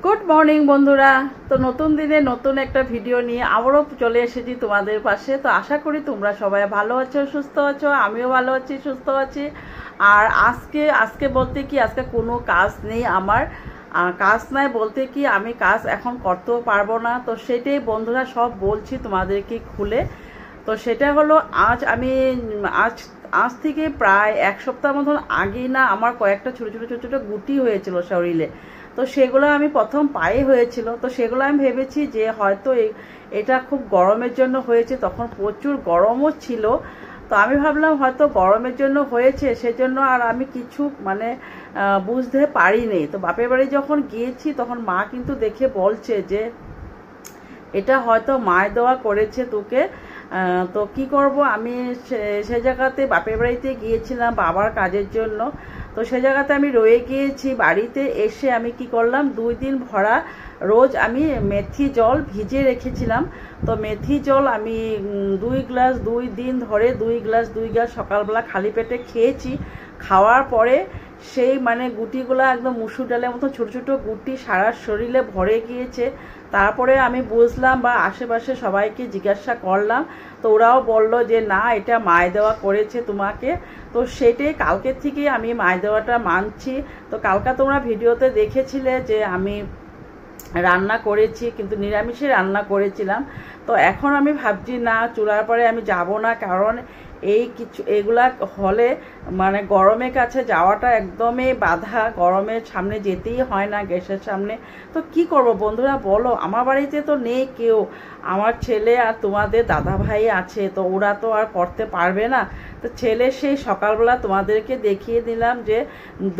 Good morning বন্ধুরা। তো নতুন দিনে নতুন একটা ভিডিও নিয়ে আবারও চলে এসেছি তোমাদের পাশে। তো আশা করি তোমরা সবাই ভালো আছো, সুস্থ আছো। আমিও ভালো আছি, সুস্থ আছি। আর আজকে বলতে কি আজকে কোনো কাজ নেই আমার। কাজ নাই বলতে কি আমি কাজ এখন করতেও পারবো না। তো সেটাই বন্ধুরা সব বলছি তোমাদেরকে খুলে। তো সেটা হলো আজ আজ থেকে প্রায় এক সপ্তাহ মতন আগেই না আমার কয়েকটা ছোটো ছোটো ছোটো ছোটো গুটি হয়েছিল শরীরে। তো সেগুলো আমি প্রথম পায়ে হয়েছিল। তো সেগুলো আমি ভেবেছি যে হয়তো এটা খুব গরমের জন্য হয়েছে, তখন প্রচুর গরমও ছিল। তো আমি ভাবলাম হয়তো গরমের জন্য হয়েছে, সেজন্য আর আমি কিছু বুঝতে পারিনি। তো বাপের বাড়ি যখন গিয়েছি তখন মা কিন্তু দেখে বলছে যে এটা হয়তো মায় দেওয়া করেছে তোকে। তো কি করব আমি সে জায়গাতে বাপের বাড়িতে গিয়েছিলাম বাবার কাজের জন্য। তো সে জায়গাতে আমি রয়ে গিয়েছি। বাড়িতে এসে আমি কি করলাম, 2 দিন ভরা রোজ আমি মেথি জল ভিজিয়ে রেখেছিলাম। তো মেথি জল আমি 2 গ্লাস 2 দিন ধরে 2 গ্লাস সকালবেলা খালি পেটে খেয়েছি। খাওয়ার পরে সেই গুটিগুলো একদম মুসুর ডালের মতো ছোটো ছোটো গুটি সারা শরীরে ভরে গিয়েছে। তারপরে আমি বুঝলাম বা আশেপাশে সবাইকে জিজ্ঞাসা করলাম। তো ওরাও বলল যে না, এটা মায় দেওয়া করেছে তোমাকে। তো সেটাই কালকের থেকেই আমি মায় দেওয়াটা মানছি। তো কালকে তোমরা ভিডিওতে দেখেছিলে যে আমি রান্না করেছি, কিন্তু নিরামিষে রান্না করেছিলাম। তো এখন আমি ভাবছি না, চুলার পরে আমি যাব না, কারণ এগুলা হলে গরমের কাছে যাওয়াটা একদমই বাধা। গরমের সামনে যেতেই হয় না, গ্যাসের সামনে। তো কি করব বন্ধুরা বলো, আমার বাড়িতে তো নেই কেউ, আমার ছেলে আর তোমাদের দাদা ভাই আছে। তো ওরা তো আর করতে পারবে না। তো ছেলে সেই সকালবেলা তোমাদেরকে দেখিয়ে দিলাম যে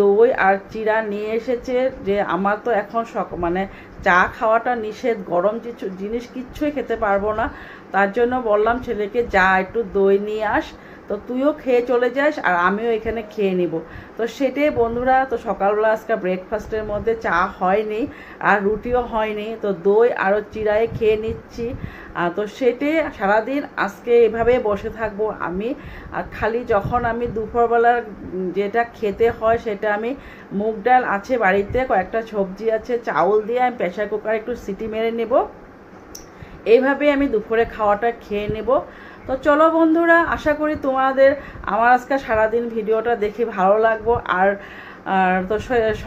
দই আর চিড়া নিয়ে এসেছে। যে আমার তো এখন চা খাওয়াটা নিষেধ, গরম জিনিস কিচ্ছুই খেতে পারবো না। তার জন্য বললাম ছেলেকে যা একটু দই নিয়ে আস, তো তুইও খেয়ে চলে যাস আর আমিও এখানে খেয়ে নিব। তো সেটাই বন্ধুরা। তো সকালবেলা আজকে ব্রেকফাস্টের মধ্যে চা হয়নি আর রুটিও হয়নি, তো দই আরও চিড়ায় খেয়ে নিচ্ছি। তো সেটাই সারাদিন আজকে এভাবে বসে থাকবো আমি। আর খালি যখন আমি দুপুরবেলার যেটা খেতে হয় সেটা আমি মুগ ডাল আছে বাড়িতে, কয়েকটা সবজি আছে, চাউল দিয়ে আমি প্রেসার কুকারে একটু সিটি মেরে নেব। এইভাবে আমি দুপুরে খাওয়াটা খেয়ে নেব। তো চলো বন্ধুরা, আশা করি তোমাদের আমার আজকে সারাদিন ভিডিওটা দেখে ভালো লাগবো। আর তো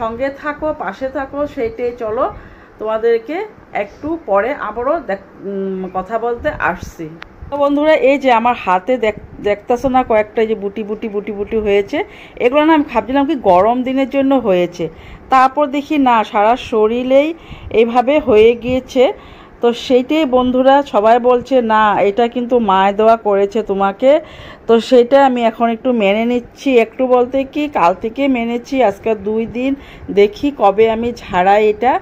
সঙ্গে থাকো, পাশে থাকো। সেইটাই চলো, তোমাদেরকে একটু পরে আবারও কথা বলতে আসছি। তো বন্ধুরা, এই যে আমার হাতে দেখতেছো না কয়েকটা যে বুটি বুটি বুটি বুটি হয়েছে, এগুলো না আমি ভাবছিলাম কি গরম দিনের জন্য হয়েছে। তারপর দেখি না, সারা শরীরেই এইভাবে হয়ে গিয়েছে। তো সেইটাই বন্ধুরা সবাই বলছে না, এটা কিন্তু মায় দেওয়া করেছে তোমাকে। তো সেইটা আমি এখন একটু মেনে নিচ্ছি। একটু বলতে কি কাল থেকে মেনেছি, আজকে 2 দিন। দেখি কবে আমি ঝাড়াই এটা।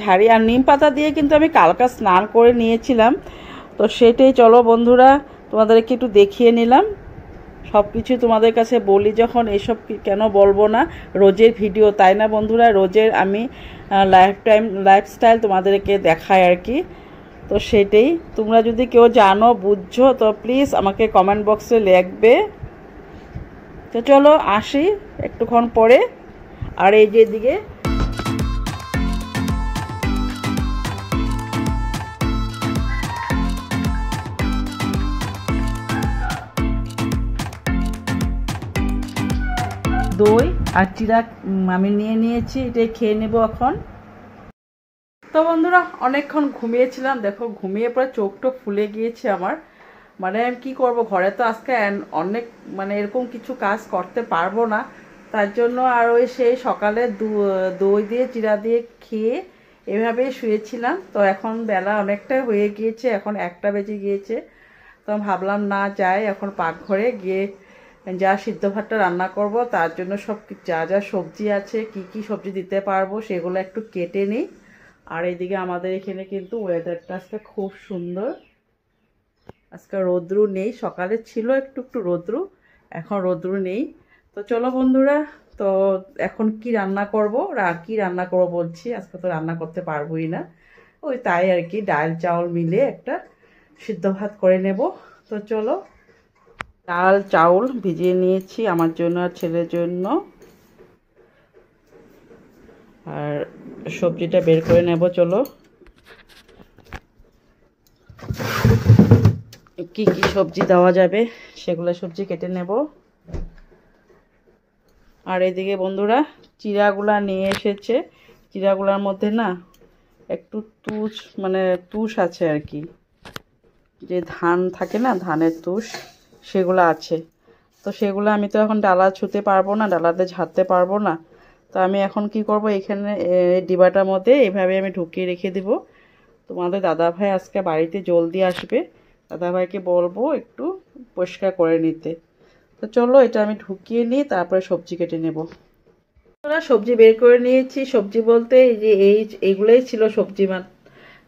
ঝাড়ি আর নিম পাতা দিয়ে কিন্তু আমি কালকে স্নান করে নিয়েছিলাম। তো সেটাই চলো বন্ধুরা, তোমাদেরকে একটু দেখিয়ে নিলাম। সব কিছু তোমাদের কাছে বলি যখন, এসব কেন বলবো না। রোজের ভিডিও, তাই না বন্ধুরা? রোজের আমি লাইফস্টাইল তোমাদেরকে দেখাই আর কি। তো সেটাই, তোমরা যদি কেউ জানো বুঝছো তো প্লিজ আমাকে কমেন্ট বক্সে লিখবে। তো চলো আসি একটুক্ষণ পরে। আর এই যে দিকে দই আর চিড়া আমি নিয়ে নিয়েছি, এটাই খেয়ে নেব এখন। তো বন্ধুরা, অনেকক্ষণ ঘুমিয়েছিলাম, দেখো ঘুমিয়ে পরে চোখটা ফুলে গিয়েছে আমার। আমি কী করবো, ঘরে তো আজকে অনেক এরকম কিছু কাজ করতে পারবো না। তার জন্য আর ওই সেই সকালে দই দিয়ে চিড়া দিয়ে খেয়ে এভাবেই শুয়েছিলাম। তো এখন বেলা অনেকটাই হয়ে গিয়েছে, এখন 1টা বেজে গিয়েছে। তো ভাবলাম না যাই, এখন পাকঘরে গিয়ে যা সিদ্ধ ভাতটা রান্না করব তার জন্য সব যা যা সবজি আছে, কি কি সবজি দিতে পারবো সেগুলো একটু কেটে নিই। আর এইদিকে আমাদের এখানে কিন্তু ওয়েদারটা আজকে খুব সুন্দর। আজকে রৌদ্রু নেই, সকালে ছিল একটু একটু রৌদ্রু, এখন রৌদ্রু নেই। তো চলো বন্ধুরা, তো এখন কি রান্না করব বলছি, আজকে তো রান্না করতে পারবোই না। ওই তাই আর কি, ডাল চাউল মিলে একটা সিদ্ধ ভাত করে নেব। তো চলো, ডাল চাউল ভিজিয়ে নিয়েছি আমার জন্য আর ছেলের জন্য। আর সবজিটা বের করে নেব। চলো কি কি সবজি দেওয়া যাবে সেগুলো সবজি কেটে নেব। আর এদিকে বন্ধুরা চিড়াগুলা নিয়ে এসেছে। চিড়াগুলার মধ্যে না একটু তুষ আছে আর কি, যে ধান থাকে না, ধানের তুষ, সেগুলো আছে। তো সেগুলো আমি তো এখন ডালা ছুঁতে পারবো না, ডালাতে ঝাড়তে পারবো না। তো আমি এখন কি করব, এখানে ডিবাটার মধ্যে এভাবে আমি ঢুকিয়ে রেখে দেব। তোমাদের দাদাভাই আজকে বাড়িতে জলদি আসবে, দাদাভাইকে বলবো একটু পরিষ্কার করে নিতে। তো চলো এটা আমি ঢুকিয়ে নিই, তারপরে সবজি কেটে নেব। সবজি বের করে নিয়েছি। সবজি বলতে এই যে এইগুলোই ছিল সবজি,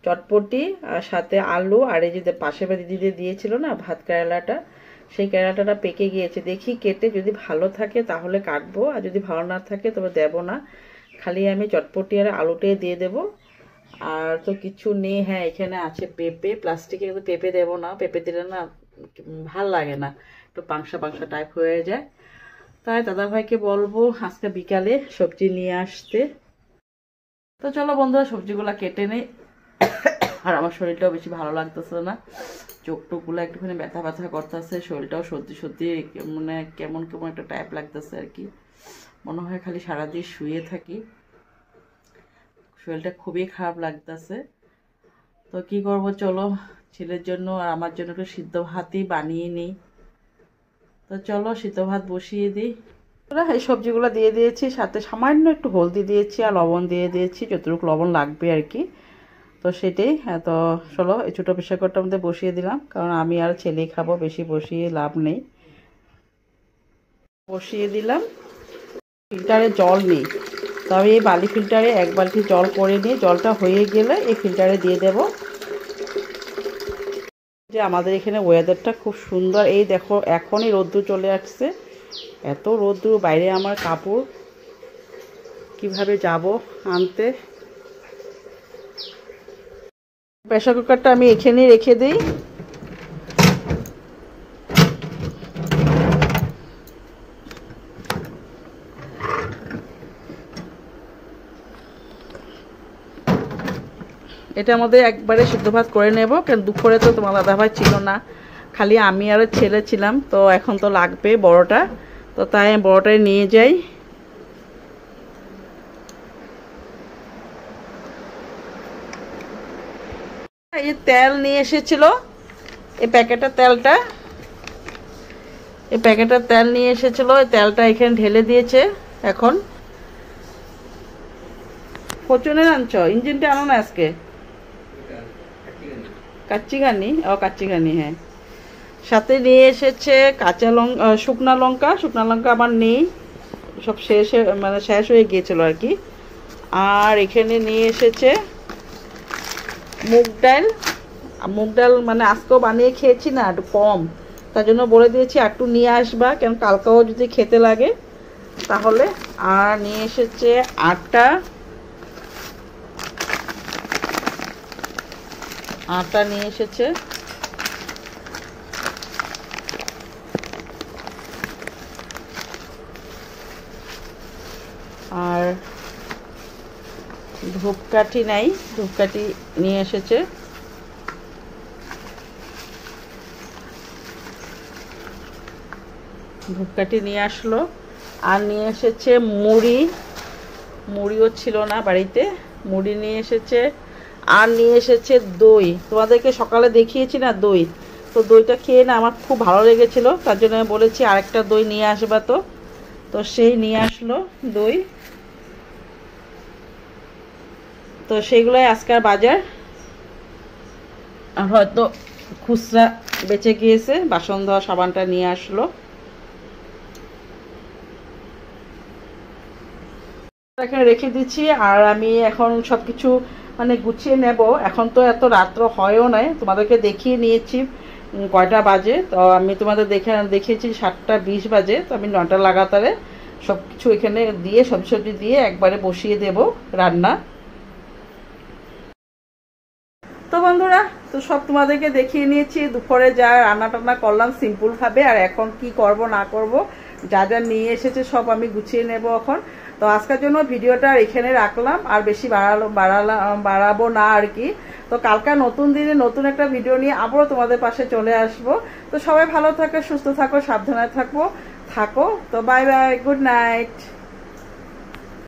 চটপটি আর সাথে আলু, আর এই যে পাশে দিদি দিয়েছিল না ভাত কেরালাটা, সেই কেরালাটা পেকে গিয়েছে। দেখি কেটে যদি ভালো থাকে তাহলে কাটবো, আর যদি ভালো না থাকে তবে দেবো না। খালি আমি চটপটি আর আলুটাই দিয়ে দেবো। আর তো কিছু নেই। হ্যাঁ এখানে আছে পেঁপে, প্লাস্টিকে কিন্তু পেঁপে দেবো না, পেঁপে দিলে না ভাল লাগে না, একটু পাংশা পাংশা টাইপ হয়ে যায়। তাই দাদাভাইকে বলবো আজকে বিকালে সবজি নিয়ে আসতে। তো চলো বন্ধুরা সবজিগুলো কেটে নেই। আর আমার শরীরটাও বেশি ভালো লাগতেছে না, চোখ টোকগুলো একটুখানি ব্যথা ব্যথা করতেছে, শরীরটাও সর্দি সর্দি মানে কেমন কেমন একটা টাইপ লাগতেছে আর কি। মনে হয় খালি সারাদিন শুয়ে থাকি, শরীরটা খুবই খারাপ লাগতেছে। তো কি করব, চলো ছেলের জন্য আর আমার জন্য একটু সিদ্ধ ভাতই বানিয়ে নিই। তো চলো সিদ্ধ ভাত বসিয়ে দিই। এই সবজিগুলো দিয়ে দিয়েছি, সাথে সামান্য একটু হলদি দিয়েছি আর লবণ দিয়ে দিয়েছি, যতটুকু লবণ লাগবে আর কি। তো সেটাই। তো চলো এই ছোটো প্রেসার কুকারটার মধ্যে বসিয়ে দিলাম, কারণ আমি আর ছেলেই খাবো, বেশি বসিয়ে লাভ নেই। বসিয়ে দিলাম। ফিল্টারে জল নেই, তো আমি এই বালি ফিল্টারে এক বালতি জল করে নিয়ে জলটা হয়ে গেলে এই ফিল্টারে দিয়ে দেব। যে আমাদের এখানে ওয়েদারটা খুব সুন্দর, এই দেখো এখনই রোদ্দুর চলে আসছে, এত রোদ্দুর, বাইরে আমার কাপড় কিভাবে যাব আনতে। প্রেসার কুকারটা আমি এখানেই রেখে দিই। এটার মধ্যে একবারে সিদ্ধ ভাত করে নেব, কারণ দুপুরে তো তোমার দাদাভাই ছিল না, খালি আমি আর ছেলে ছিলাম। তো এখন তো লাগবে বড়টা, তো তাই আমি বড়টাই নিয়ে যাই। এই তেল নিয়ে এসেছিল, এই প্যাকেটের তেলটা, এই প্যাকেটের তেল নিয়ে এসেছিল, এই তেলটা এখানে ঢেলে দিয়েছে। এখন ফরচুনের আনছো, ইঞ্জিনটা আনো না আজকে, কাচ্চিঘানি, কাচ্চিঘানি, হ্যাঁ। সাথে নিয়ে এসেছে কাঁচা লঙ্কা, শুকনা লঙ্কা আমার নেই, সব শেষ হয়ে গিয়েছিল আর কি। আর এখানে নিয়ে এসেছে মুগ ডাল, মানে আজকেও বানিয়ে খেয়েছি না, একটু কম, তার জন্য বলে দিয়েছি একটু নিয়ে আসবা, কেন কালকেও যদি খেতে লাগে তাহলে। আর নিয়ে এসেছে আটা নিয়ে এসেছে। আর ধূপকাঠি নাই, ধূপকাঠি নিয়ে এসেছে। ধূপকাঠি নিয়ে আসলো। আর নিয়ে এসেছে মুড়িও ছিল না বাড়িতে, মুড়ি নিয়ে এসেছে। আর নিয়ে এসেছে দই, তোমাদেরকে সকালে দেখিয়েছি না দই, তো দইটা খেয়ে না আমার খুব ভালো লেগেছিলো, তার জন্য আমি বলেছি আরেকটা দই নিয়ে আসবা। তো সেই নিয়ে আসলো দই। তো সেইগুলোই আজকের বাজার। আর হয়তো খুচরা বেঁচে গিয়েছে, বাসন ধোয়া সাবানটা নিয়ে আসলো। এখানে রেখে দিচ্ছি। আর আমি এখন সবকিছু গুছিয়ে নেব। এখন তো এত রাত্র হয়ও নাই, তোমাদেরকে দেখিয়ে নিয়েছি কয়টা বাজে। তো আমি তোমাদের দেখিয়েছি 7:20 বাজে। তো আমি 9টা লাগাতারে সব কিছু এখানে দিয়ে সবজি দিয়ে একবারে বসিয়ে দেব রান্না। তো বন্ধুরা, তো সব তোমাদেরকে দেখিয়ে নিয়েছি, দুপুরে যা রান্না টান্না করলাম সিম্পলভাবে। আর এখন কি করব না করব, যা যা নিয়ে এসেছে সব আমি গুছিয়ে নেব এখন। তো আজকের জন্য ভিডিওটা এখানে রাখলাম, আর বেশি বাড়াবো না আর কি। তো কালকে নতুন দিনে নতুন একটা ভিডিও নিয়ে আবারও তোমাদের পাশে চলে আসব। তো সবাই ভালো থাকো, সুস্থ থাকো, সাবধানে থাকো। তো বাই বাই, গুড নাইট।